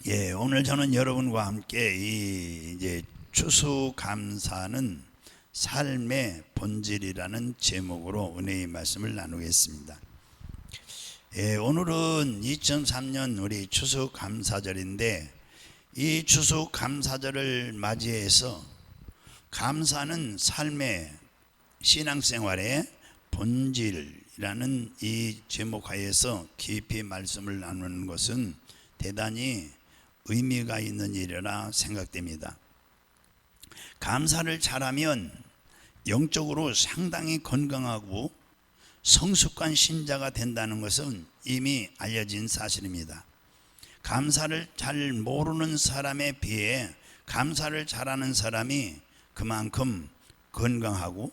예, 오늘 저는 여러분과 함께 이제 추수감사는 삶의 본질이라는 제목으로 은혜의 말씀을 나누겠습니다. 예, 오늘은 2003년 우리 추수감사절인데 이 추수감사절을 맞이해서 감사는 삶의 신앙생활의 본질이라는 이 제목 하에서 깊이 말씀을 나누는 것은 대단히 의미가 있는 일이라 생각됩니다. 감사를 잘하면 영적으로 상당히 건강하고 성숙한 신자가 된다는 것은 이미 알려진 사실입니다. 감사를 잘 모르는 사람에 비해 감사를 잘하는 사람이 그만큼 건강하고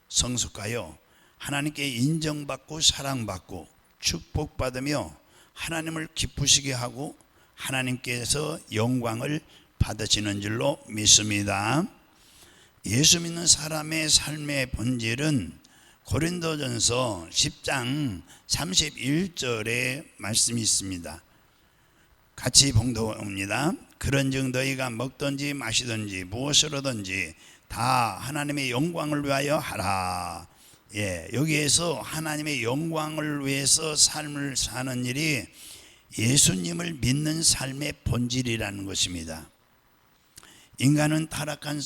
성숙하여 하나님께 인정받고 사랑받고 축복받으며 하나님을 기쁘시게 하고 하나님께서 영광을 받으시는 줄로 믿습니다. 예수 믿는 사람의 삶의 본질은 고린도전서 10장 31절에 말씀이 있습니다. 같이 봉독합니다. 그런즉 너희가 먹든지 마시든지 무엇으로든지 다 하나님의 영광을 위하여 하라. 예, 여기에서 하나님의 영광을 위해서 삶을 사는 일이 예수님을 믿는 삶의 본질이라는 것입니다. 인간은 타락한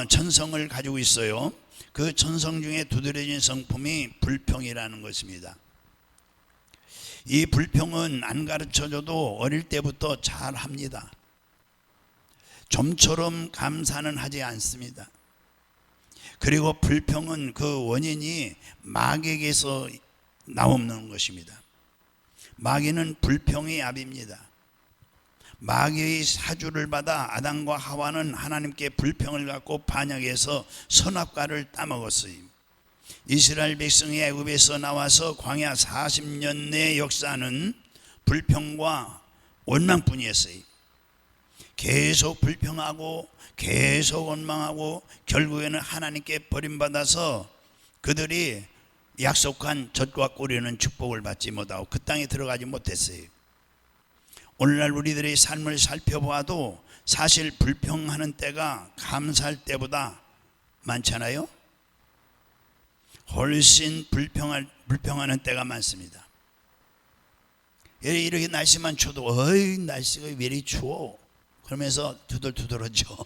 천성을 가지고 있어요. 그 천성 중에 두드러진 성품이 불평이라는 것입니다. 이 불평은 안 가르쳐줘도 어릴 때부터 잘 합니다. 좀처럼 감사는 하지 않습니다. 그리고 불평은 그 원인이 마귀에게서 나오는 것입니다. 마귀는 불평의 압입니다. 마귀의 사주를 받아 아담과 하와는 하나님께 불평을 갖고 반역해서 선악과를 따먹었어요. 이스라엘 백성이 애굽에서 나와서 광야 40년의 역사는 불평과 원망뿐이었어요. 계속 불평하고 계속 원망하고 결국에는 하나님께 버림받아서 그들이 약속한 젖과 꿀이는 축복을 받지 못하고 그 땅에 들어가지 못했어요. 오늘날 우리들의 삶을 살펴보아도 사실 불평하는 때가 감사할 때보다 많잖아요. 훨씬 불평하는 때가 많습니다. 이렇게 날씨만 추워도 어이 날씨가 왜 이리 추워 그러면서 두들두들하죠.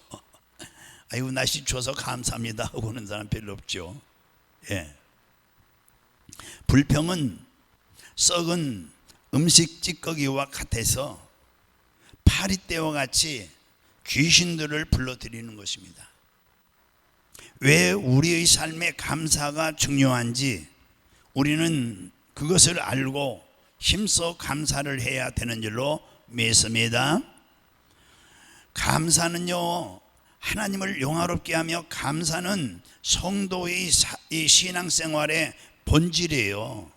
아이고 날씨 추워서 감사합니다 하고 오는 사람 별로 없죠. 예. 불평은 썩은 음식 찌꺼기와 같아서 파리떼와 같이 귀신들을 불러들이는 것입니다. 왜 우리의 삶에 감사가 중요한지 우리는 그것을 알고 힘써 감사를 해야 되는 줄로 믿습니다. 감사는요 하나님을 영화롭게 하며 감사는 성도의 이 신앙생활의 본질이에요.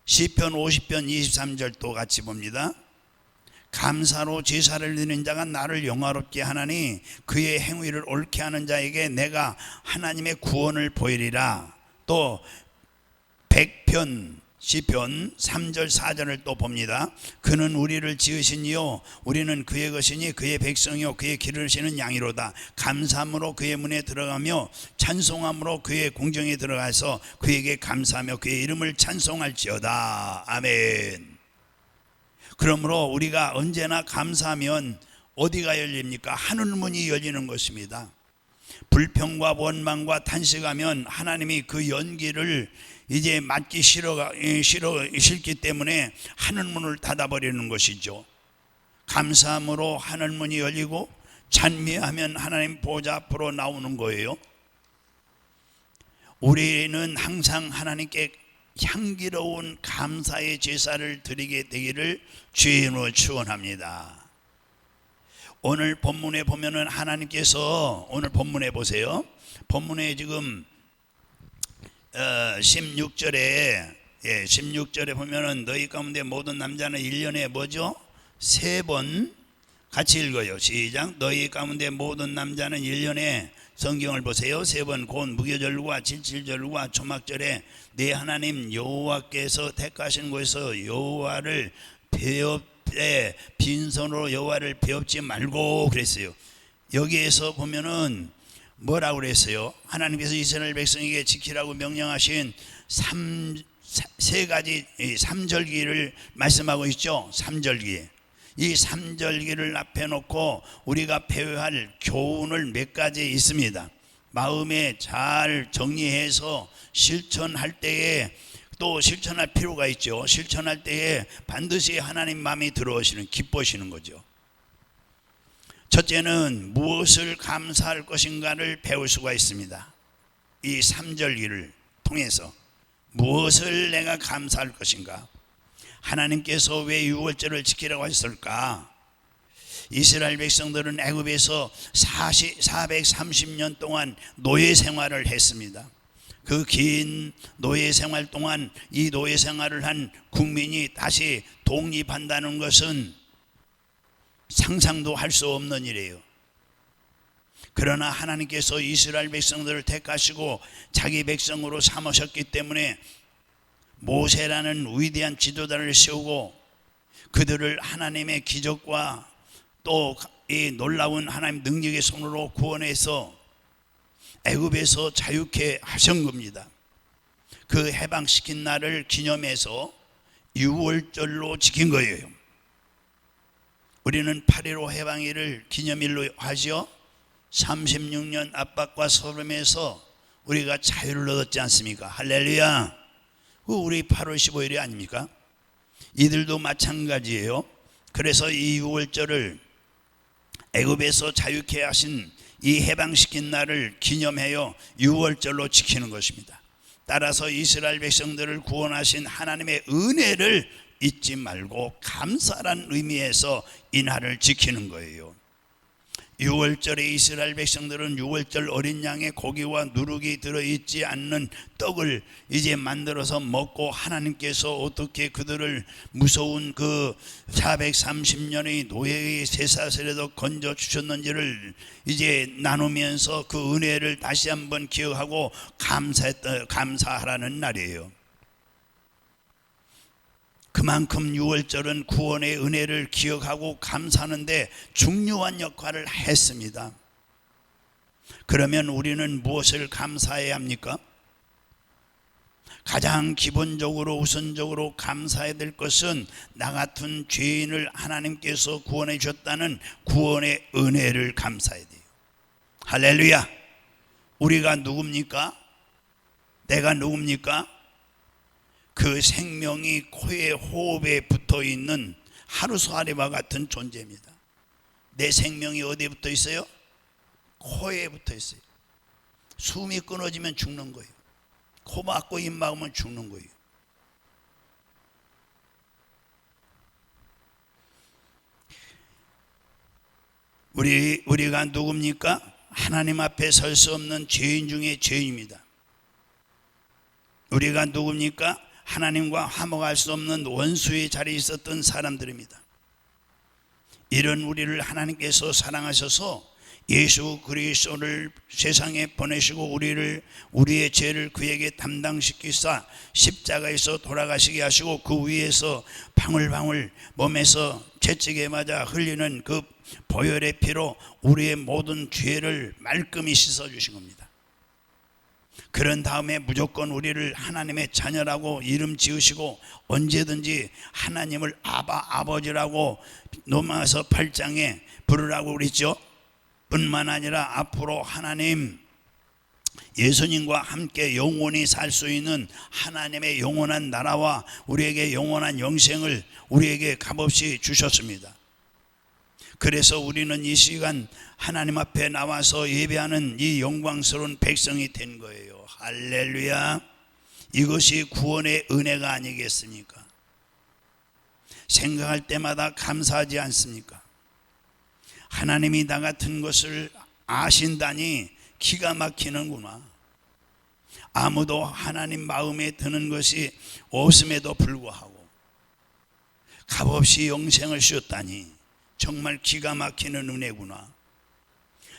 시편 50편 23절 또 같이 봅니다. 감사로 제사를 드리는 자가 나를 영화롭게 하나니 그의 행위를 옳게 하는 자에게 내가 하나님의 구원을 보이리라. 또 100편 시편 3절 4절을 또 봅니다. 그는 우리를 지으시니요 우리는 그의 것이니 그의 백성이요 그의 기르시는 양이로다. 감사함으로 그의 문에 들어가며 찬송함으로 그의 공정에 들어가서 그에게 감사하며 그의 이름을 찬송할지어다. 아멘. 그러므로 우리가 언제나 감사하면 어디가 열립니까? 하늘문이 열리는 것입니다. 불평과 원망과 탄식하면 하나님이 그 연기를 이제 맞기 싫기 때문에 하늘문을 닫아버리는 것이죠. 감사함으로 하늘문이 열리고 찬미하면 하나님 보좌 앞으로 나오는 거예요. 우리는 항상 하나님께 향기로운 감사의 제사를 드리게 되기를 주의 이름으로 축원합니다. 오늘 본문에 보면은 하나님께서 오늘 본문에 보세요. 본문에 지금 16절에 보면은 너희 가운데 모든 남자는 1년에 뭐죠? 3번 같이 읽어요. 시작. 너희 가운데 모든 남자는 1년에 성경을 보세요. 3번 곧 무교절과 질칠절과 초막절에 네 하나님 여호와께서 택하신 곳에서 여호와를 때 빈손으로 여호와를 배웁지 말고 그랬어요. 여기에서 보면은 뭐라고 그랬어요? 하나님께서 이스라엘 백성에게 지키라고 명령하신 세 가지 삼절기를 말씀하고 있죠. 삼절기. 이 삼절기를 앞에 놓고 우리가 배워야 할 교훈을 몇 가지 있습니다. 마음에 잘 정리해서 실천할 때에 또 실천할 필요가 있죠. 실천할 때에 반드시 하나님 마음이 들어오시는, 기뻐하시는 거죠. 첫째는 무엇을 감사할 것인가를 배울 수가 있습니다. 이 삼절기를 통해서 무엇을 내가 감사할 것인가. 하나님께서 왜 유월절을 지키라고 하셨을까? 이스라엘 백성들은 애굽에서 430년 동안 노예 생활을 했습니다. 그 긴 노예 생활 동안 이 노예 생활을 한 국민이 다시 독립한다는 것은 상상도 할 수 없는 일이에요. 그러나 하나님께서 이스라엘 백성들을 택하시고 자기 백성으로 삼으셨기 때문에 모세라는 위대한 지도자를 세우고 그들을 하나님의 기적과 또 이 놀라운 하나님 능력의 손으로 구원해서 애굽에서 자유케 하신 겁니다. 그 해방시킨 날을 기념해서 유월절로 지킨 거예요. 우리는 8.15 해방일을 기념일로 하죠. 36년 압박과 소름에서 우리가 자유를 얻었지 않습니까? 할렐루야. 우리 8월 15일이 아닙니까? 이들도 마찬가지예요. 그래서 이 유월절을 애굽에서 자유케 하신 이 해방시킨 날을 기념하여 유월절로 지키는 것입니다. 따라서 이스라엘 백성들을 구원하신 하나님의 은혜를 잊지 말고 감사란 의미에서 이 날을 지키는 거예요. 유월절에 이스라엘 백성들은 유월절 어린 양의 고기와 누룩이 들어있지 않는 떡을 이제 만들어서 먹고 하나님께서 어떻게 그들을 무서운 그 430년의 노예의 쇠사슬에도 건져 주셨는지를 이제 나누면서 그 은혜를 다시 한번 기억하고 감사하라는 날이에요. 그만큼 유월절은 구원의 은혜를 기억하고 감사하는데 중요한 역할을 했습니다. 그러면 우리는 무엇을 감사해야 합니까? 가장 기본적으로 우선적으로 감사해야 될 것은 나 같은 죄인을 하나님께서 구원해 주셨다는 구원의 은혜를 감사해야 돼요. 할렐루야. 우리가 누굽니까? 내가 누굽니까? 그 생명이 코에 호흡에 붙어있는 하루살이와 같은 존재입니다. 내 생명이 어디에 붙어 있어요? 코에 붙어 있어요. 숨이 끊어지면 죽는 거예요. 코 막고 입 막으면 죽는 거예요. 우리가 누굽니까? 하나님 앞에 설 수 없는 죄인 중에 죄인입니다. 우리가 누굽니까? 하나님과 화목할 수 없는 원수의 자리에 있었던 사람들입니다. 이런 우리를 하나님께서 사랑하셔서 예수 그리스도를 세상에 보내시고 우리의 죄를 그에게 담당시키사 십자가에서 돌아가시게 하시고 그 위에서 방울방울 몸에서 채찍에 맞아 흘리는 그 보혈의 피로 우리의 모든 죄를 말끔히 씻어주신 겁니다. 그런 다음에 무조건 우리를 하나님의 자녀라고 이름 지으시고 언제든지 하나님을 아버지라고 로마서 8장에 부르라고 그랬죠. 뿐만 아니라 앞으로 하나님 예수님과 함께 영원히 살 수 있는 하나님의 영원한 나라와 우리에게 영원한 영생을 우리에게 값없이 주셨습니다. 그래서 우리는 이 시간 하나님 앞에 나와서 예배하는 이 영광스러운 백성이 된 거예요. 할렐루야. 이것이 구원의 은혜가 아니겠습니까? 생각할 때마다 감사하지 않습니까? 하나님이 나 같은 것을 아신다니 기가 막히는구나. 아무도 하나님 마음에 드는 것이 없음에도 불구하고 값없이 영생을 주셨다니 정말 기가 막히는 은혜구나.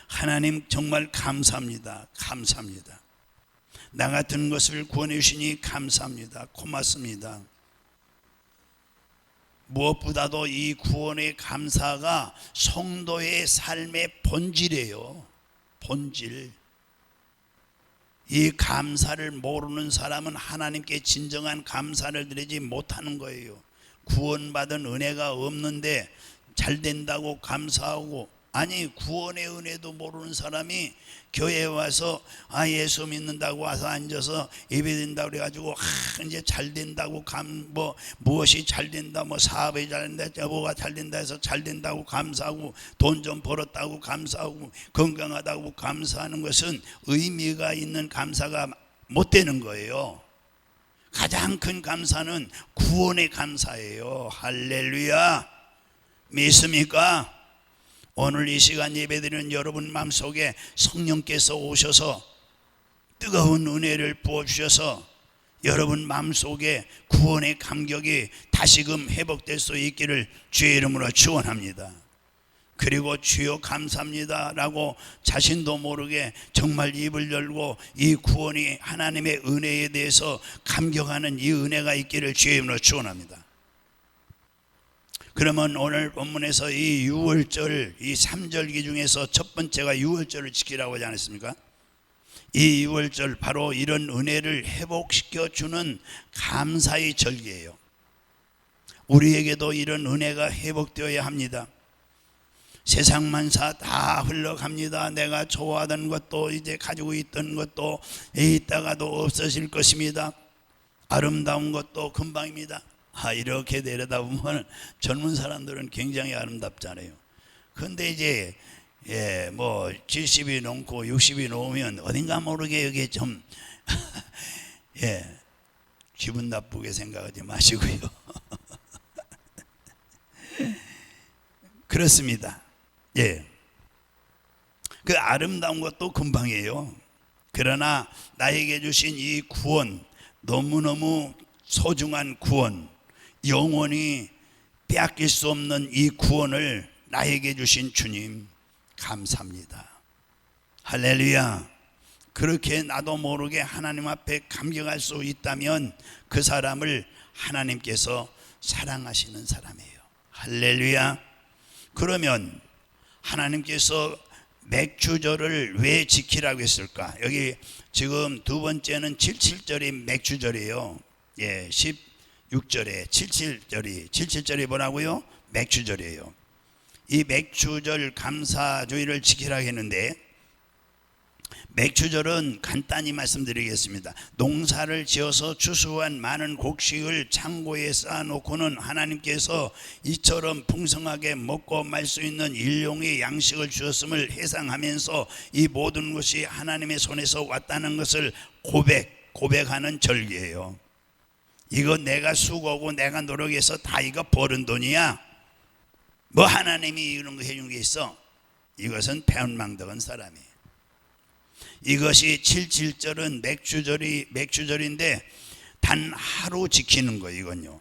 하나님 정말 감사합니다. 감사합니다. 나 같은 것을 구원해 주시니 감사합니다. 고맙습니다. 무엇보다도 이 구원의 감사가 성도의 삶의 본질이에요. 본질. 이 감사를 모르는 사람은 하나님께 진정한 감사를 드리지 못하는 거예요. 구원받은 은혜가 없는데 잘 된다고 감사하고, 아니 구원의 은혜도 모르는 사람이 교회에 와서 예수 믿는다고 와서 앉아서 예배된다고 그래가지고 이제 잘 된다고 무엇이 잘 된다, 사업이 잘 된다, 뭐가 잘 된다 해서 잘 된다고 감사하고, 돈 좀 벌었다고 감사하고, 건강하다고 감사하는 것은 의미가 있는 감사가 못 되는 거예요. 가장 큰 감사는 구원의 감사예요. 할렐루야. 믿습니까? 오늘 이 시간 예배드리는 여러분 마음속에 성령께서 오셔서 뜨거운 은혜를 부어주셔서 여러분 마음속에 구원의 감격이 다시금 회복될 수 있기를 주의 이름으로 축원합니다. 그리고 주여 감사합니다 라고 자신도 모르게 정말 입을 열고 이 구원이 하나님의 은혜에 대해서 감격하는 이 은혜가 있기를 주의 이름으로 축원합니다. 그러면 오늘 본문에서 이 6월절, 이 3절기 중에서 첫 번째가 6월절을 지키라고 하지 않았습니까? 이 6월절, 바로 이런 은혜를 회복시켜 주는 감사의 절기예요. 우리에게도 이런 은혜가 회복되어야 합니다. 세상 만사 다 흘러갑니다. 내가 좋아하던 것도, 이제 가지고 있던 것도 있다가도 없어질 것입니다. 아름다운 것도 금방입니다. 이렇게 내려다보면 젊은 사람들은 굉장히 아름답잖아요. 그런데 이제 70이 넘고 60이 넘으면 어딘가 모르게 여기 좀 기분 나쁘게 생각하지 마시고요. 그렇습니다. 그 아름다운 것도 금방이에요. 그러나 나에게 주신 이 구원, 너무너무 소중한 구원, 영원히 빼앗길 수 없는 이 구원을 나에게 주신 주님 감사합니다. 할렐루야. 그렇게 나도 모르게 하나님 앞에 감격할 수 있다면 그 사람을 하나님께서 사랑하시는 사람이에요. 할렐루야. 그러면 하나님께서 맥주절을 왜 지키라고 했을까? 여기 지금 두 번째는 77절이 맥주절이에요. 16절에 77절이 뭐라고요? 맥주절이에요. 이 맥주절 감사주의를 지키라고 했는데, 맥주절은 간단히 말씀드리겠습니다. 농사를 지어서 추수한 많은 곡식을 창고에 쌓아놓고는 하나님께서 이처럼 풍성하게 먹고 말 수 있는 일용의 양식을 주셨음을 회상하면서 이 모든 것이 하나님의 손에서 왔다는 것을 고백하는 절기예요. 이거 내가 수고하고 내가 노력해서 다 이거 버는 돈이야? 하나님이 이런 거 해준 게 있어? 이것은 배은망덕한 사람이에요. 이것이 77절은 맥주절인데 단 하루 지키는 거. 이건요,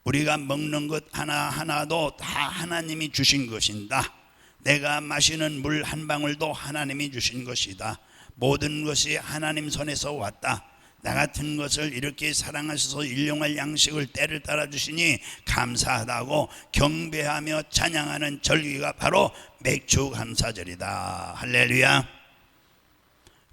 우리가 먹는 것 하나하나도 다 하나님이 주신 것이다. 내가 마시는 물 한 방울도 하나님이 주신 것이다. 모든 것이 하나님 손에서 왔다. 나 같은 것을 이렇게 사랑하셔서 일용할 양식을 때를 따라 주시니 감사하다고 경배하며 찬양하는 절기가 바로 맥주 감사절이다. 할렐루야.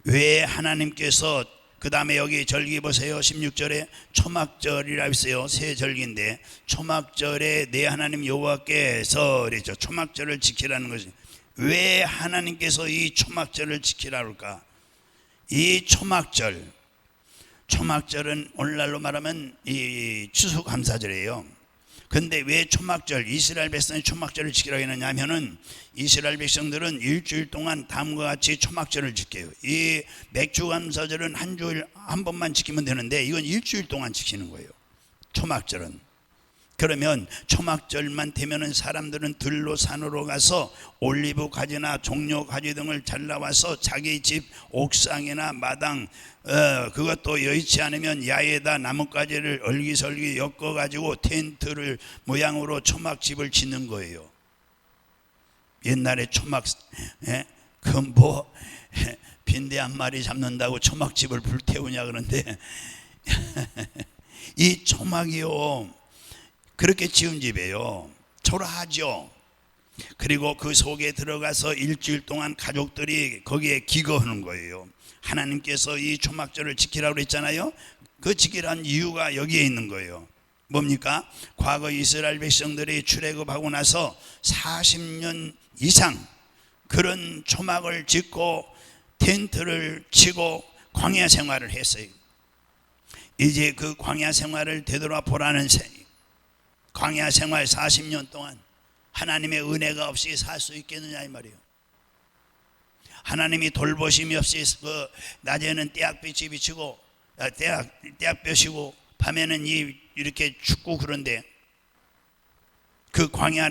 왜 하나님께서, 그 다음에 여기 절기 보세요. 16절에 초막절이라고 했어요. 새 절기인데 초막절에 내 하나님 여호와께서 그랬죠. 초막절을 지키라는 것이, 왜 하나님께서 이 초막절을 지키라고 할까? 이 초막절은 오늘날로 말하면 이 추수감사절이에요. 근데 왜 초막절, 이스라엘 백성이 초막절을 지키라고 했느냐 하면은, 이스라엘 백성들은 일주일 동안 다음과 같이 초막절을 지켜요. 이 맥주감사절은 한 주일 한 번만 지키면 되는데 이건 일주일 동안 지키는 거예요, 초막절은. 그러면 초막절만 되면은 사람들은 들로 산으로 가서 올리브 가지나 종려 가지 등을 잘라와서 자기 집 옥상이나 마당, 그것도 여의치 않으면 야에다 나뭇가지를 얼기설기 엮어 가지고 텐트를 모양으로 초막집을 짓는 거예요. 옛날에 초막, 빈대 한 마리 잡는다고 초막집을 불태우냐 그러는데 이 초막이요, 그렇게 지은 집이에요. 초라하죠. 그리고 그 속에 들어가서 일주일 동안 가족들이 거기에 기거하는 거예요. 하나님께서 이 초막절을 지키라고 그랬잖아요. 그 지키라는 이유가 여기에 있는 거예요. 뭡니까? 과거 이스라엘 백성들이 출애굽하고 나서 40년 이상 그런 초막을 짓고 텐트를 치고 광야 생활을 했어요. 이제 그 광야 생활을 되돌아보라는 광야 생활 40년 동안 하나님의 은혜가 없이 살 수 있겠느냐 이 말이에요. 하나님이 돌보심이 없이 그 낮에는 떼약볕이 비치고 떼약볕이고 밤에는 이렇게 춥고 그런데 그 광야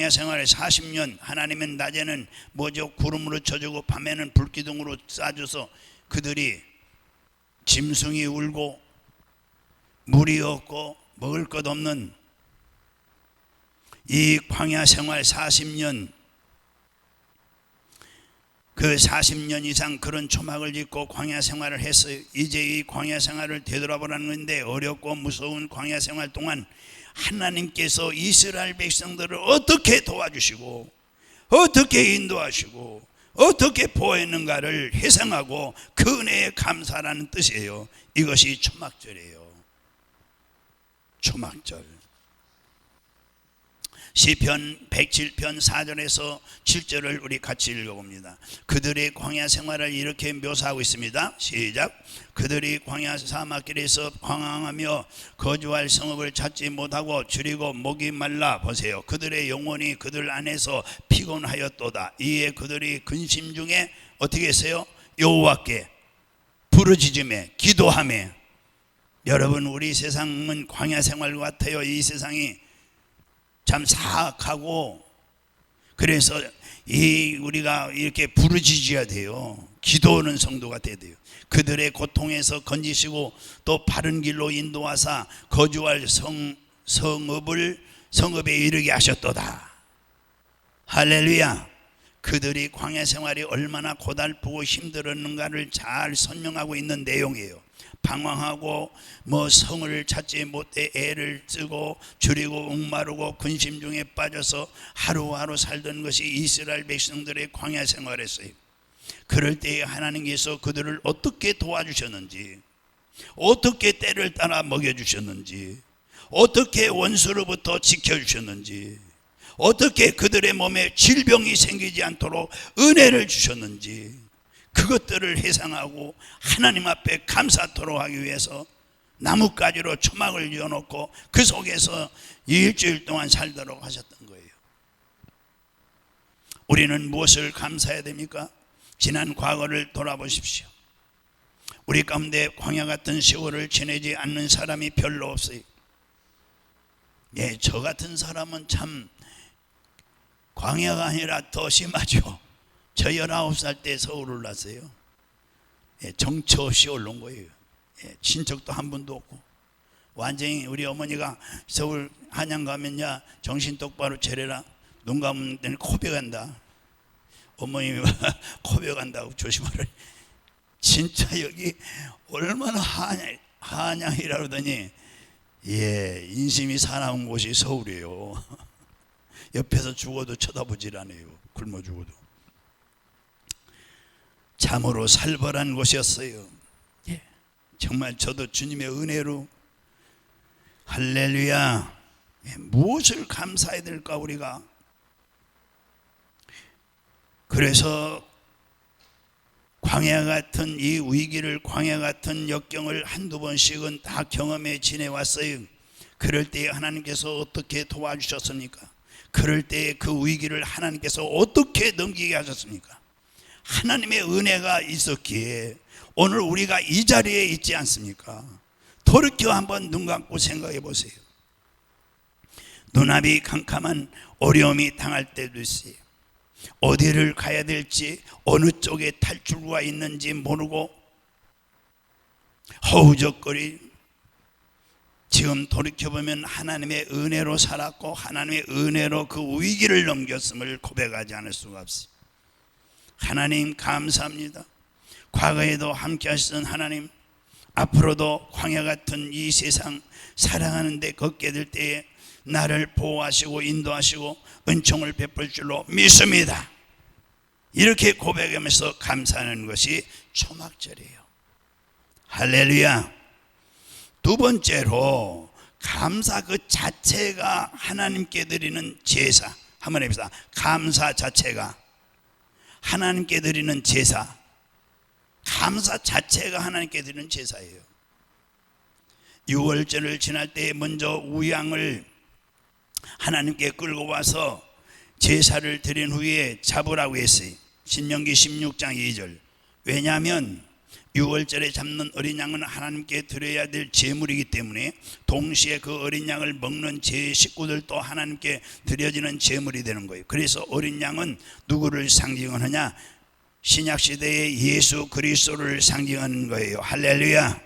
생활에 40년 하나님은 낮에는 뭐죠? 구름으로 쳐주고 밤에는 불기둥으로 쏴줘서 그들이 짐승이 울고 물이 없고 먹을 것 없는 이 광야 생활 40년, 그 40년 이상 그런 초막을 짓고 광야 생활을 했어요. 이제 이 광야 생활을 되돌아보라는 건데 어렵고 무서운 광야 생활 동안 하나님께서 이스라엘 백성들을 어떻게 도와주시고 어떻게 인도하시고 어떻게 보호했는가를 회상하고 그 은혜에 감사라는 뜻이에요. 이것이 초막절이에요. 초막절. 시편 107편 4절에서 7절을 우리 같이 읽어봅니다. 그들의 광야 생활을 이렇게 묘사하고 있습니다. 시작. 그들이 광야 사막길에서 방황하며 거주할 성읍을 찾지 못하고 줄이고 목이 말라. 보세요. 그들의 영혼이 그들 안에서 피곤하였도다. 이에 그들이 근심 중에 어떻게 했어요? 여호와께 부르짖으며 기도하며. 여러분, 우리 세상은 광야 생활 같아요. 이 세상이 참 사악하고, 그래서 우리가 이렇게 부르짖어야 돼요. 기도하는 성도가 돼야 돼요. 그들의 고통에서 건지시고 또 바른 길로 인도하사 거주할 성읍에 이르게 하셨도다. 할렐루야. 그들이 광야 생활이 얼마나 고달프고 힘들었는가를 잘 설명하고 있는 내용이에요. 방황하고 성을 찾지 못해 애를 쓰고 줄이고 목마르고 근심 중에 빠져서 하루하루 살던 것이 이스라엘 백성들의 광야 생활이었어요. 그럴 때에 하나님께서 그들을 어떻게 도와주셨는지, 어떻게 때를 따라 먹여주셨는지, 어떻게 원수로부터 지켜주셨는지, 어떻게 그들의 몸에 질병이 생기지 않도록 은혜를 주셨는지, 그것들을 회상하고 하나님 앞에 감사토록 하기 위해서 나뭇가지로 초막을 지어놓고 그 속에서 일주일 동안 살도록 하셨던 거예요. 우리는 무엇을 감사해야 됩니까? 지난 과거를 돌아보십시오. 우리 가운데 광야 같은 세월을 지내지 않는 사람이 별로 없어요. 예, 저 같은 사람은 참 광야가 아니라 더 심하죠. 저 19살 때 서울 올랐어요. 예, 정처 없이 올라온 거예요. 예, 친척도 한 분도 없고. 완전히 우리 어머니가 서울 한양 가면야 정신 똑바로 차려라. 눈 감으면 코베간다. 어머님이 코베간다고 조심하라. 진짜 여기 얼마나 한양이라 그러더니, 예, 인심이 사나운 곳이 서울이에요. 옆에서 죽어도 쳐다보질 않아요. 굶어 죽어도. 참으로 살벌한 곳이었어요. 예, 정말 저도 주님의 은혜로 할렐루야. 예, 무엇을 감사해야 될까 우리가. 그래서 광야 같은 이 위기를, 광야 같은 역경을 한두 번씩은 다 경험해 지내왔어요. 그럴 때에 하나님께서 어떻게 도와주셨습니까? 그럴 때에 그 위기를 하나님께서 어떻게 넘기게 하셨습니까? 하나님의 은혜가 있었기에 오늘 우리가 이 자리에 있지 않습니까? 돌이켜 한번 눈 감고 생각해 보세요. 눈앞이 캄캄한 어려움이 당할 때도 있어요. 어디를 가야 될지, 어느 쪽에 탈출구가 있는지 모르고 허우적거리. 지금 돌이켜보면 하나님의 은혜로 살았고 하나님의 은혜로 그 위기를 넘겼음을 고백하지 않을 수가 없어요. 하나님 감사합니다. 과거에도 함께 하시던 하나님, 앞으로도 광야 같은 이 세상 살아가는데 걷게 될 때에 나를 보호하시고 인도하시고 은총을 베풀 줄로 믿습니다. 이렇게 고백하면서 감사하는 것이 초막절이에요. 할렐루야. 두 번째로 감사 그 자체가 하나님께 드리는 제사. 한번 해봅시다. 감사 자체가 하나님께 드리는 제사. 감사 자체가 하나님께 드리는 제사예요. 유월절을 지날 때 먼저 우양을 하나님께 끌고 와서 제사를 드린 후에 잡으라고 했어요. 신명기 16장 2절. 왜냐하면 유월절에 잡는 어린 양은 하나님께 드려야 될 제물이기 때문에 동시에 그 어린 양을 먹는 제 식구들도 하나님께 드려지는 제물이 되는 거예요. 그래서 어린 양은 누구를 상징하느냐? 신약시대의 예수 그리스도를 상징하는 거예요. 할렐루야.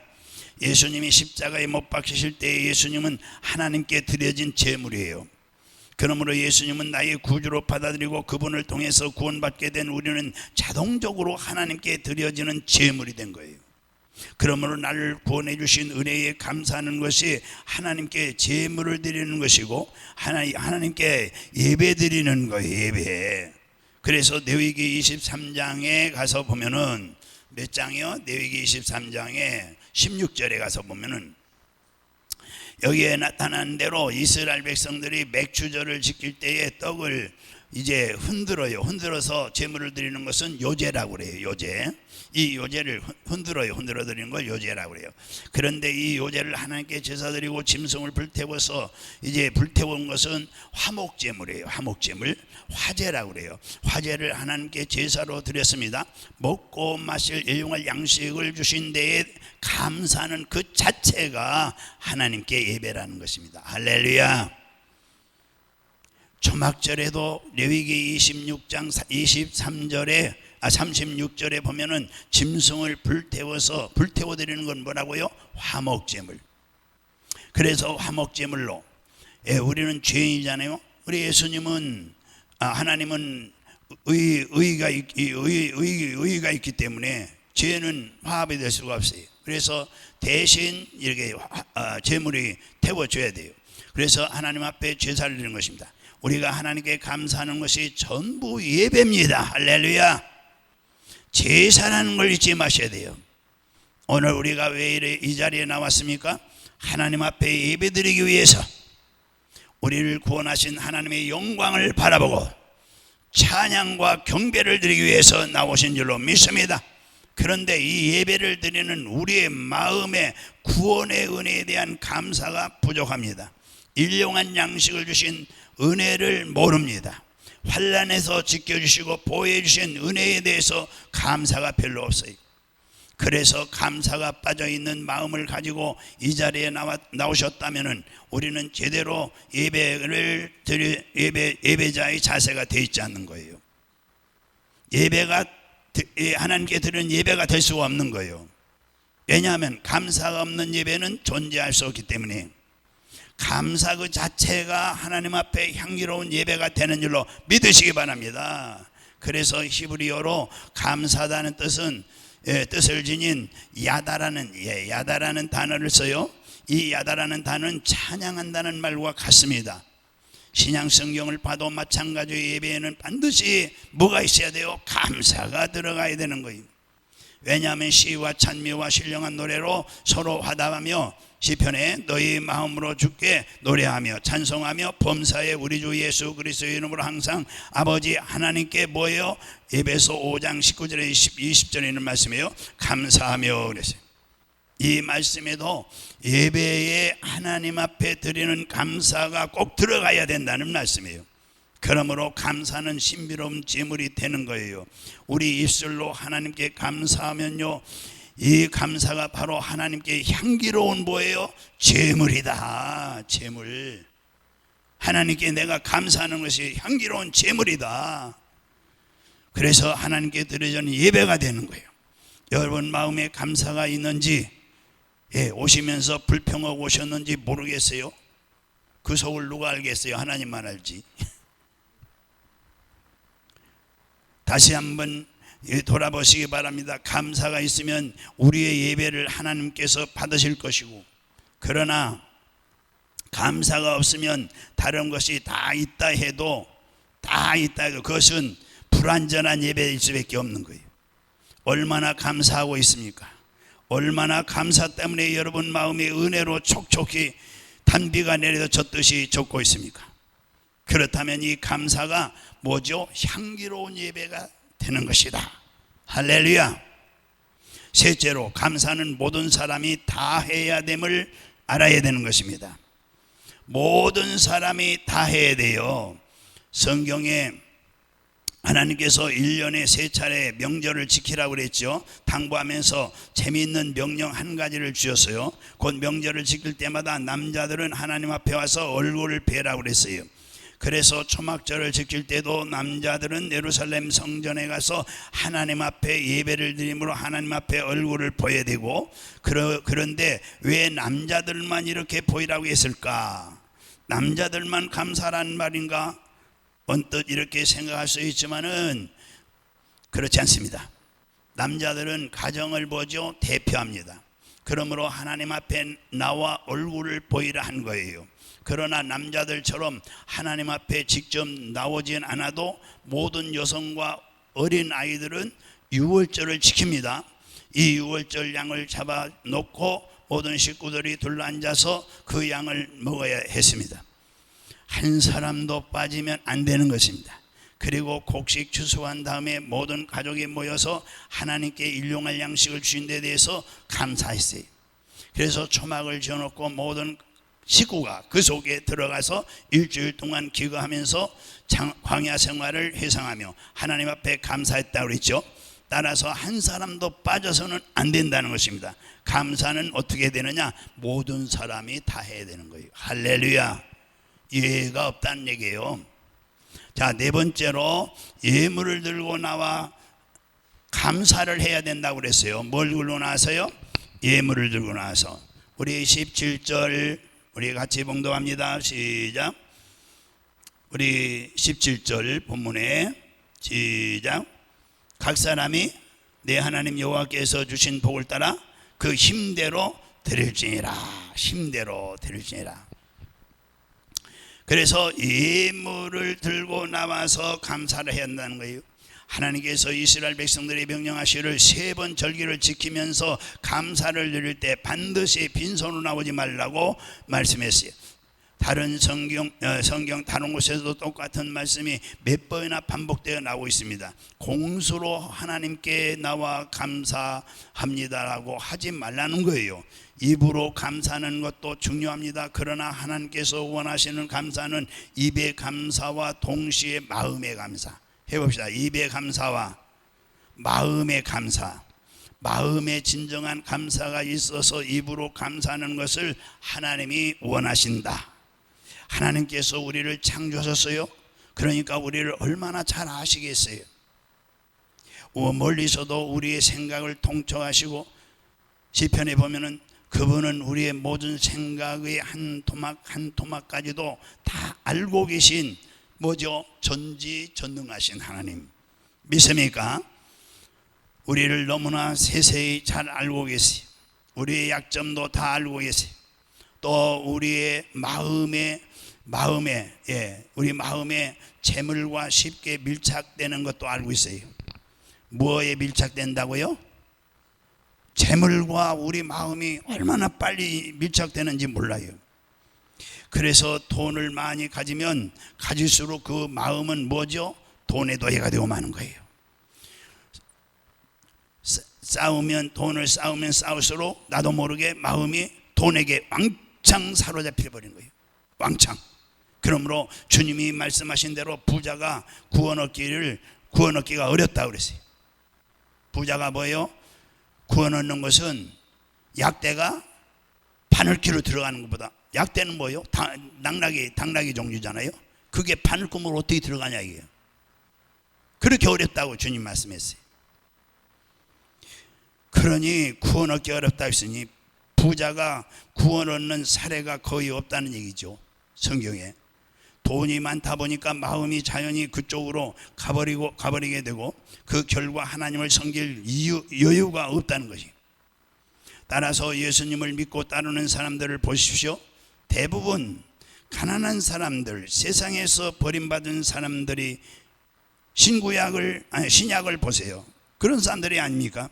예수님이 십자가에 못 박히실 때 예수님은 하나님께 드려진 제물이에요. 그러므로 예수님은 나의 구주로 받아들이고 그분을 통해서 구원받게 된 우리는 자동적으로 하나님께 드려지는 제물이 된 거예요. 그러므로 나를 구원해 주신 은혜에 감사하는 것이 하나님께 제물을 드리는 것이고 하나님께 예배 드리는 거예요. 예배. 그래서 레위기 23장에 가서 보면은 몇 장이요? 레위기 23장에 16절에 가서 보면은 여기에 나타난 대로 이스라엘 백성들이 맥주절을 지킬 때에 떡을 이제 흔들어요. 흔들어서 제물을 드리는 것은 요제라고 그래요. 요제. 이 요제를 흔들어 드리는 걸 요제라고 그래요. 그런데 이 요제를 하나님께 제사 드리고 짐승을 불태워서 이제 불태운 것은 화목제물이에요. 화목제물. 화제라고 그래요. 화제를 하나님께 제사로 드렸습니다. 먹고 마실 일용할 양식을 주신 데에 감사하는 그 자체가 하나님께 예배라는 것입니다. 할렐루야. 초막절에도 레위기 26장 23절에 36절에 보면은 짐승을 불태워 드리는 건 뭐라고요? 화목제물. 그래서 화목제물로 우리는 죄인이잖아요. 우리 예수님은 하나님은 의가 있기 때문에 죄는 화합이 될 수가 없어요. 그래서 대신 이렇게 제물이 태워줘야 돼요. 그래서 하나님 앞에 제사를 드리는 것입니다. 우리가 하나님께 감사하는 것이 전부 예배입니다. 할렐루야. 제사라는 걸 잊지 마셔야 돼요. 오늘 우리가 왜 이 자리에 나왔습니까? 하나님 앞에 예배드리기 위해서 우리를 구원하신 하나님의 영광을 바라보고 찬양과 경배를 드리기 위해서 나오신 줄로 믿습니다. 그런데 이 예배를 드리는 우리의 마음의 구원의 은혜에 대한 감사가 부족합니다. 일용한 양식을 주신 은혜를 모릅니다. 환난에서 지켜주시고 보호해 주신 은혜에 대해서 감사가 별로 없어요. 그래서 감사가 빠져있는 마음을 가지고 이 자리에 나오셨다면 우리는 제대로 예배자의 자세가 되어 있지 않는 거예요. 예배가 하나님께 드리는 예배가 될 수가 없는 거예요. 왜냐하면 감사가 없는 예배는 존재할 수 없기 때문에 감사 그 자체가 하나님 앞에 향기로운 예배가 되는 줄로 믿으시기 바랍니다. 그래서 히브리어로 감사하다는 뜻을 지닌 야다라는 단어를 써요. 이 야다라는 단어는 찬양한다는 말과 같습니다. 신약 성경을 봐도 마찬가지로 예배에는 반드시 뭐가 있어야 돼요? 감사가 들어가야 되는 거예요. 왜냐하면 시와 찬미와 신령한 노래로 서로 화답하며 시편에 너희 마음으로 주께 노래하며 찬송하며 범사에 우리 주 예수 그리스도의 이름으로 항상 아버지 하나님께 뭐예요? 에베소 5장 19절에 20절에 있는 말씀이에요. 감사하며 그랬어요. 이 말씀에도 예배에 하나님 앞에 드리는 감사가 꼭 들어가야 된다는 말씀이에요. 그러므로 감사는 신비로운 제물이 되는 거예요. 우리 입술로 하나님께 감사하면요, 이 감사가 바로 하나님께 향기로운 뭐예요? 제물이다. 제물. 하나님께 내가 감사하는 것이 향기로운 제물이다. 그래서 하나님께 드려지는 예배가 되는 거예요. 여러분 마음에 감사가 있는지, 오시면서 불평하고 오셨는지 모르겠어요. 그 속을 누가 알겠어요? 하나님만 알지. 다시 한번 돌아보시기 바랍니다. 감사가 있으면 우리의 예배를 하나님께서 받으실 것이고, 그러나 감사가 없으면 다른 것이 다 있다 해도 그것은 불완전한 예배일 수밖에 없는 거예요. 얼마나 감사하고 있습니까? 얼마나 감사 때문에 여러분 마음이 은혜로 촉촉히 단비가 내려서 젖듯이 젖고 있습니까? 그렇다면 이 감사가 뭐죠? 향기로운 예배가 되는 것이다. 할렐루야. 셋째로, 감사는 모든 사람이 다 해야 됨을 알아야 되는 것입니다. 모든 사람이 다 해야 돼요. 성경에 하나님께서 1년에 3차례 명절을 지키라고 그랬죠. 당부하면서 재미있는 명령 한 가지를 주셨어요. 곧 명절을 지킬 때마다 남자들은 하나님 앞에 와서 얼굴을 뵈라고 그랬어요. 그래서 초막절을 지킬 때도 남자들은 예루살렘 성전에 가서 하나님 앞에 예배를 드림으로 하나님 앞에 얼굴을 보여야 되고, 그런데 왜 남자들만 이렇게 보이라고 했을까? 남자들만 감사라는 말인가? 언뜻 이렇게 생각할 수 있지만은 그렇지 않습니다. 남자들은 가정을 보죠, 대표합니다. 그러므로 하나님 앞에 나와 얼굴을 보이라 한 거예요. 그러나 남자들처럼 하나님 앞에 직접 나오진 않아도 모든 여성과 어린 아이들은 유월절을 지킵니다. 이 유월절 양을 잡아 놓고 모든 식구들이 둘러앉아서 그 양을 먹어야 했습니다. 한 사람도 빠지면 안 되는 것입니다. 그리고 곡식 추수한 다음에 모든 가족이 모여서 하나님께 일용할 양식을 주신 데 대해서 감사했어요. 그래서 초막을 지어놓고 모든 식구가 그 속에 들어가서 일주일 동안 기거하면서 광야 생활을 회상하며 하나님 앞에 감사했다고 그랬죠. 따라서 한 사람도 빠져서는 안 된다는 것입니다. 감사는 어떻게 되느냐? 모든 사람이 다 해야 되는 거예요. 할렐루야. 예외가 없다는 얘기예요. 자, 네 번째로 예물을 들고 나와 감사를 해야 된다고 그랬어요. 뭘 들고 나와서요? 예물을 들고 나와서. 우리 17절 우리 같이 봉독합니다. 시작. 우리 17절 본문에 시작. 각 사람이 내 하나님 여호와께서 주신 복을 따라 그 힘대로 드릴지니라. 힘대로 드릴지니라. 그래서 예물을 들고 나와서 감사를 해야 한다는 거예요. 하나님께서 이스라엘 백성들이 명령하시기를 3번 절기를 지키면서 감사를 드릴 때 반드시 빈손으로 나오지 말라고 말씀했어요. 다른 성경 다른 곳에서도 똑같은 말씀이 몇 번이나 반복되어 나오고 있습니다. 공수로 하나님께 나와 감사합니다라고 하지 말라는 거예요. 입으로 감사하는 것도 중요합니다. 그러나 하나님께서 원하시는 감사는 입의 감사와 동시에 마음의 감사. 해봅시다. 입의 감사와 마음의 감사. 마음의 진정한 감사가 있어서 입으로 감사하는 것을 하나님이 원하신다. 하나님께서 우리를 창조하셨어요. 그러니까 우리를 얼마나 잘 아시겠어요. 멀리서도 우리의 생각을 통촉하시고, 시편에 보면은 그분은 우리의 모든 생각의 한 토막 한 토막까지도 다 알고 계신 뭐죠? 전지전능하신 하나님 믿습니까? 우리를 너무나 세세히 잘 알고 계세요. 우리의 약점도 다 알고 계세요. 또 우리의 우리 마음에 재물과 쉽게 밀착되는 것도 알고 있어요. 뭐에 밀착된다고요? 재물과 우리 마음이 얼마나 빨리 밀착되는지 몰라요. 그래서 돈을 많이 가지면 가질수록 그 마음은 뭐죠? 돈의 노예가 되고 마는 거예요. 돈을 쌓으면 쌓을수록 나도 모르게 마음이 돈에게 왕창 사로잡혀 버린 거예요. 왕창. 그러므로 주님이 말씀하신 대로 부자가 구원 얻기가 어렵다고 그랬어요. 부자가 뭐예요? 구원 얻는 것은 약대가 바늘귀로 들어가는 것보다, 약대는 뭐예요? 당나귀 종류잖아요. 그게 바늘구멍으로 어떻게 들어가냐 이게요. 그렇게 어렵다고 주님 말씀했어요. 그러니 구원 얻기 어렵다 했으니 부자가 구원 얻는 사례가 거의 없다는 얘기죠. 성경에. 돈이 많다 보니까 마음이 자연히 그쪽으로 가버리게 되고, 그 결과 하나님을 섬길 여유가 없다는 것이. 따라서 예수님을 믿고 따르는 사람들을 보십시오. 대부분 가난한 사람들, 세상에서 버림받은 사람들이 신약을 보세요. 그런 사람들이 아닙니까?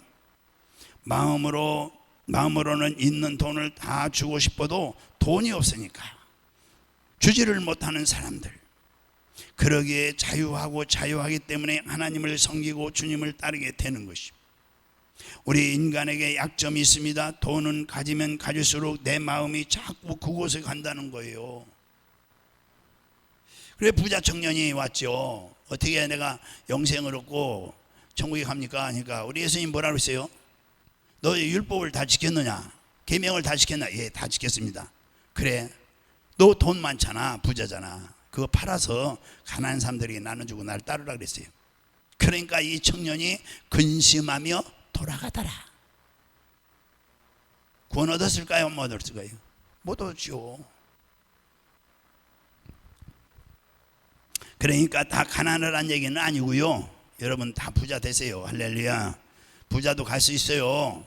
마음으로는 있는 돈을 다 주고 싶어도 돈이 없으니까 주지를 못하는 사람들. 그러기에 자유하기 때문에 하나님을 섬기고 주님을 따르게 되는 것입니다. 우리 인간에게 약점이 있습니다. 돈은 가지면 가질수록 내 마음이 자꾸 그곳에 간다는 거예요. 그래 부자 청년이 왔죠. 어떻게 내가 영생을 얻고 천국에 갑니까? 하니까 우리 예수님 뭐라고 했어요? 너 율법을 다 지켰느냐? 계명을 다 지켰나? 예, 다 지켰습니다. 그래, 너 돈 많잖아, 부자잖아. 그거 팔아서 가난한 사람들에게 나눠주고 날 따르라 그랬어요. 그러니까 이 청년이 근심하며 돌아가더라. 구원 얻었을까요? 못 얻었을까요? 못 얻었죠. 그러니까 다 가난을 한 얘기는 아니고요. 여러분 다 부자 되세요. 할렐루야. 부자도 갈 수 있어요.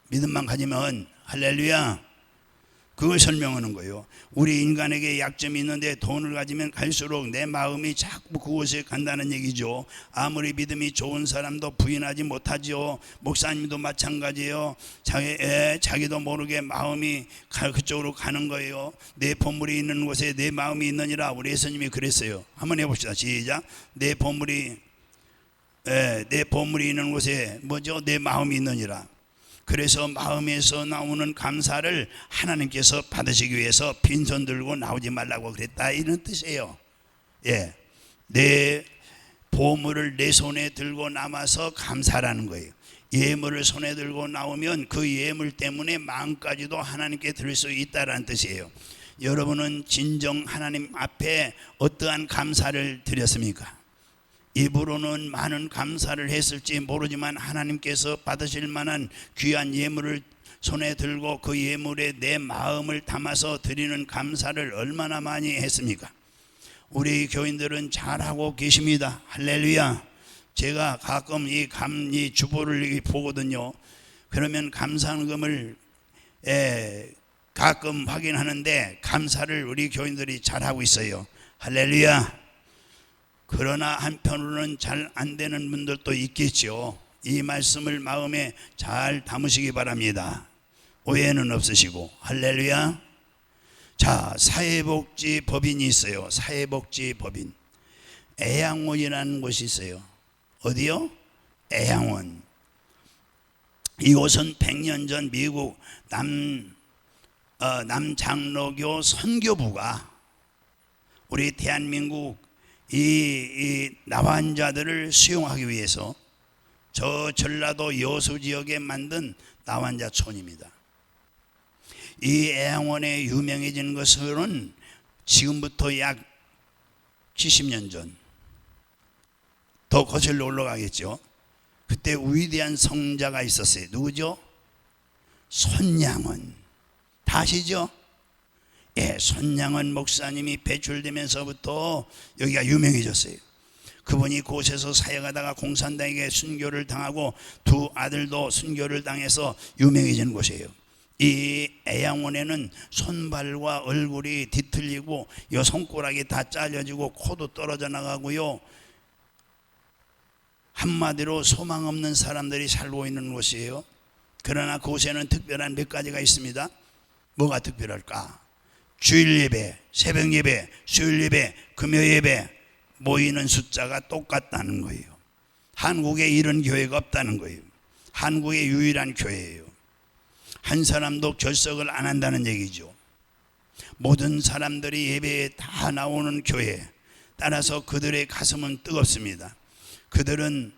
믿음만 가지면. 할렐루야. 그걸 설명하는 거예요. 우리 인간에게 약점이 있는데 돈을 가지면 갈수록 내 마음이 자꾸 그곳에 간다는 얘기죠. 아무리 믿음이 좋은 사람도 부인하지 못하죠. 목사님도 마찬가지예요. 자기도 모르게 마음이 그쪽으로 가는 거예요. 내 보물이 있는 곳에 내 마음이 있느니라. 우리 예수님이 그랬어요. 한번 해봅시다. 시작. 내 보물이 있는 곳에 뭐죠? 내 마음이 있느니라. 그래서 마음에서 나오는 감사를 하나님께서 받으시기 위해서 빈손 들고 나오지 말라고 그랬다, 이런 뜻이에요. 예, 내 보물을 내 손에 들고 남아서 감사라는 거예요. 예물을 손에 들고 나오면 그 예물 때문에 마음까지도 하나님께 드릴 수 있다라는 뜻이에요. 여러분은 진정 하나님 앞에 어떠한 감사를 드렸습니까? 입으로는 많은 감사를 했을지 모르지만 하나님께서 받으실 만한 귀한 예물을 손에 들고 그 예물에 내 마음을 담아서 드리는 감사를 얼마나 많이 했습니까? 우리 교인들은 잘하고 계십니다. 할렐루야. 제가 가끔 이 주보를 보거든요. 그러면 감사금을 가끔 확인하는데 감사를 우리 교인들이 잘하고 있어요. 할렐루야. 그러나 한편으로는 잘 안 되는 분들도 있겠죠. 이 말씀을 마음에 잘 담으시기 바랍니다. 오해는 없으시고. 할렐루야. 자, 사회복지법인이 있어요. 사회복지법인. 애양원이라는 곳이 있어요. 어디요? 애양원. 이곳은 100년 전 미국 남장로교 선교부가 우리 대한민국 이 나환자들을 수용하기 위해서 저 전라도 여수 지역에 만든 나환자촌입니다. 이 애양원에 유명해진 것은 지금부터 약 70년 전, 더 거슬러 올라가겠죠. 그때 위대한 성자가 있었어요. 누구죠? 손양원. 다 아시죠? 예, 손양원 목사님이 배출되면서부터 여기가 유명해졌어요. 그분이 곳에서 사역하다가 공산당에게 순교를 당하고 두 아들도 순교를 당해서 유명해진 곳이에요. 이 애양원에는 손발과 얼굴이 뒤틀리고 요 손가락이 다 잘려지고 코도 떨어져 나가고요. 한마디로 소망 없는 사람들이 살고 있는 곳이에요. 그러나 그곳에는 특별한 몇 가지가 있습니다. 뭐가 특별할까? 주일 예배, 새벽 예배, 수요일 예배, 금요 예배 모이는 숫자가 똑같다는 거예요. 한국에 이런 교회가 없다는 거예요. 한국의 유일한 교회예요. 한 사람도 결석을 안 한다는 얘기죠. 모든 사람들이 예배에 다 나오는 교회. 따라서 그들의 가슴은 뜨겁습니다. 그들은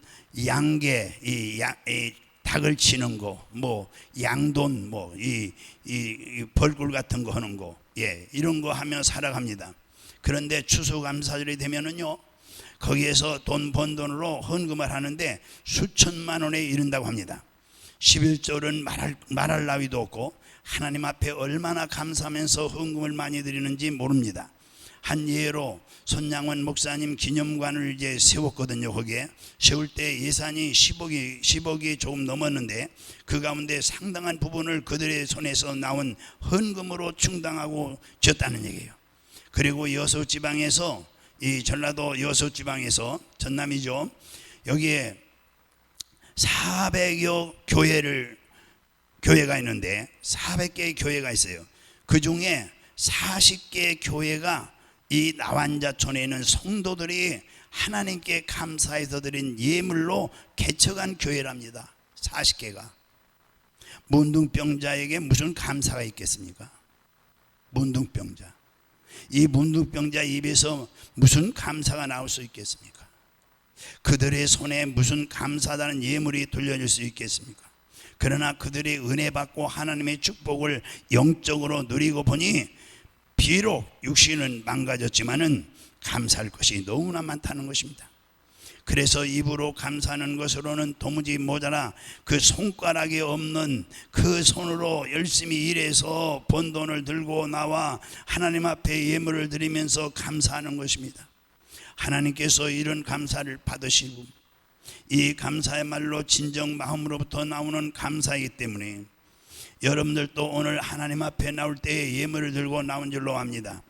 양계, 이 닭을 치는 거, 뭐 양돈, 뭐 이 벌꿀 같은 거 하는 거, 예, 이런 거 하며 살아갑니다. 그런데 추수감사절이 되면은요, 거기에서 돈 번 돈으로 헌금을 하는데 수천만 원에 이른다고 합니다. 11절은 말할 나위도 없고 하나님 앞에 얼마나 감사하면서 헌금을 많이 드리는지 모릅니다. 한 예로 손양원 목사님 기념관을 이제 세웠거든요. 거기에 세울 때 예산이 10억이 조금 넘었는데 그 가운데 상당한 부분을 그들의 손에서 나온 헌금으로 충당하고 졌다는 얘기예요. 그리고 여수지방에서, 이 전라도 여수지방에서, 전남이죠, 여기에 400여 교회가 있는데 400개의 교회가 있어요. 그 중에 40개의 교회가 이 나완자촌에 있는 성도들이 하나님께 감사해서 드린 예물로 개척한 교회랍니다. 40개가. 문둥병자에게 무슨 감사가 있겠습니까? 문둥병자. 이 문둥병자 입에서 무슨 감사가 나올 수 있겠습니까? 그들의 손에 무슨 감사하다는 예물이 돌려질 수 있겠습니까? 그러나 그들이 은혜 받고 하나님의 축복을 영적으로 누리고 보니 비록 육신은 망가졌지만은 감사할 것이 너무나 많다는 것입니다. 그래서 입으로 감사하는 것으로는 도무지 모자라 그 손가락에 없는 그 손으로 열심히 일해서 번 돈을 들고 나와 하나님 앞에 예물을 드리면서 감사하는 것입니다. 하나님께서 이런 감사를 받으시고 이 감사야말로 진정 마음으로부터 나오는 감사이기 때문에 여러분들도 오늘 하나님 앞에 나올 때 예물을 들고 나온 줄로 압니다.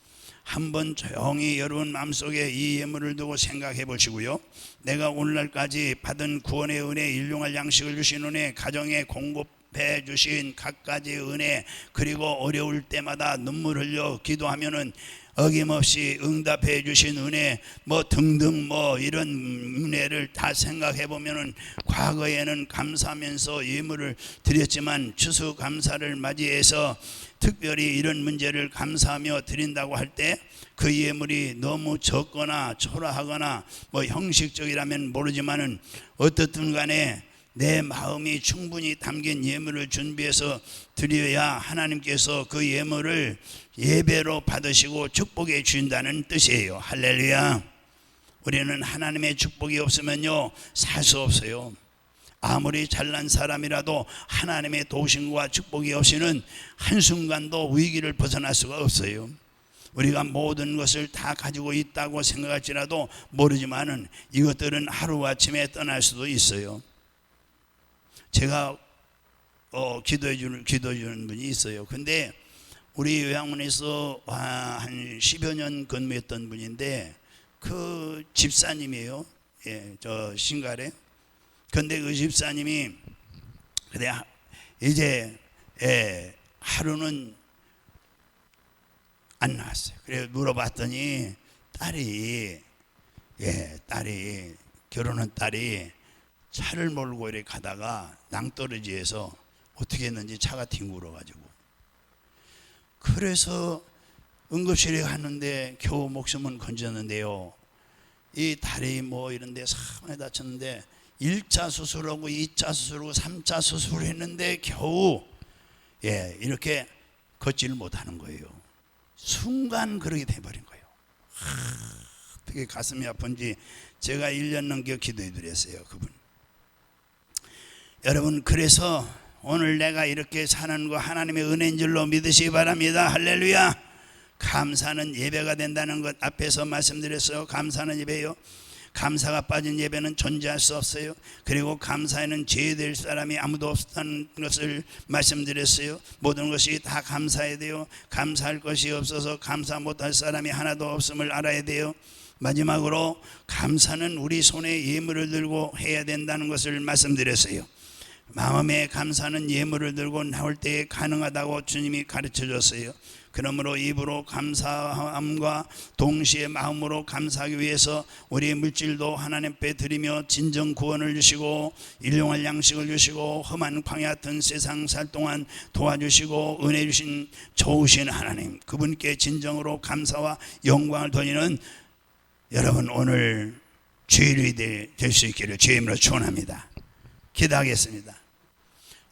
한번 조용히 여러분 마음속에 이 예물을 두고 생각해 보시고요, 내가 오늘날까지 받은 구원의 은혜, 일용할 양식을 주신 은혜, 가정에 공급해 주신 각가지 은혜, 그리고 어려울 때마다 눈물 흘려 기도하면은 어김없이 응답해 주신 은혜, 등등 이런 은혜를 다 생각해 보면은 과거에는 감사하면서 예물을 드렸지만 추수감사를 맞이해서 특별히 이런 문제를 감사하며 드린다고 할 때 그 예물이 너무 적거나 초라하거나 형식적이라면 모르지만은 어떻든 간에 내 마음이 충분히 담긴 예물을 준비해서 드려야 하나님께서 그 예물을 예배로 받으시고 축복해 주신다는 뜻이에요. 할렐루야. 우리는 하나님의 축복이 없으면요 살 수 없어요. 아무리 잘난 사람이라도 하나님의 도우심과 축복이 없이는 한순간도 위기를 벗어날 수가 없어요. 우리가 모든 것을 다 가지고 있다고 생각할지라도 모르지만은 이것들은 하루아침에 떠날 수도 있어요. 제가 기도해 주는 분이 있어요. 근데 우리 요양원에서 한 10여 년 근무했던 분인데 그 집사님이에요. 저 신갈에. 근데 그 집사님이 그래 이제 하루는 안 나왔어요. 그래 물어봤더니 딸이 결혼한 딸이 차를 몰고 이렇게 가다가 낭떠러지에서 어떻게 했는지 차가 뒹굴어가지고, 그래서 응급실에 갔는데 겨우 목숨은 건졌는데요, 이 다리 이런데 상당히 다쳤는데 1차 수술하고 2차 수술하고 3차 수술을 했는데 겨우 이렇게 걷지를 못하는 거예요. 순간 그렇게 돼버린 거예요. 어떻게 가슴이 아픈지 제가 1년 넘게 기도해 드렸어요. 그분. 여러분, 그래서 오늘 내가 이렇게 사는 거 하나님의 은혜인 줄로 믿으시기 바랍니다. 할렐루야. 감사는 예배가 된다는 것 앞에서 말씀드렸어요. 감사는 예배요. 감사가 빠진 예배는 존재할 수 없어요. 그리고 감사에는 제외될 사람이 아무도 없다는 것을 말씀드렸어요. 모든 것이 다 감사해야 돼요. 감사할 것이 없어서 감사 못할 사람이 하나도 없음을 알아야 돼요. 마지막으로 감사는 우리 손에 예물을 들고 해야 된다는 것을 말씀드렸어요. 마음의 감사는 예물을 들고 나올 때에 가능하다고 주님이 가르쳐 줬어요. 그러므로 입으로 감사함과 동시에 마음으로 감사하기 위해서 우리의 물질도 하나님 앞에 드리며 진정 구원을 주시고 일용할 양식을 주시고 험한 광야 같은 세상 살 동안 도와주시고 은혜 주신 좋으신 하나님, 그분께 진정으로 감사와 영광을 돌리는 여러분 오늘 주일이 될 수 있기를 주의 이름으로 축원합니다. 기도하겠습니다.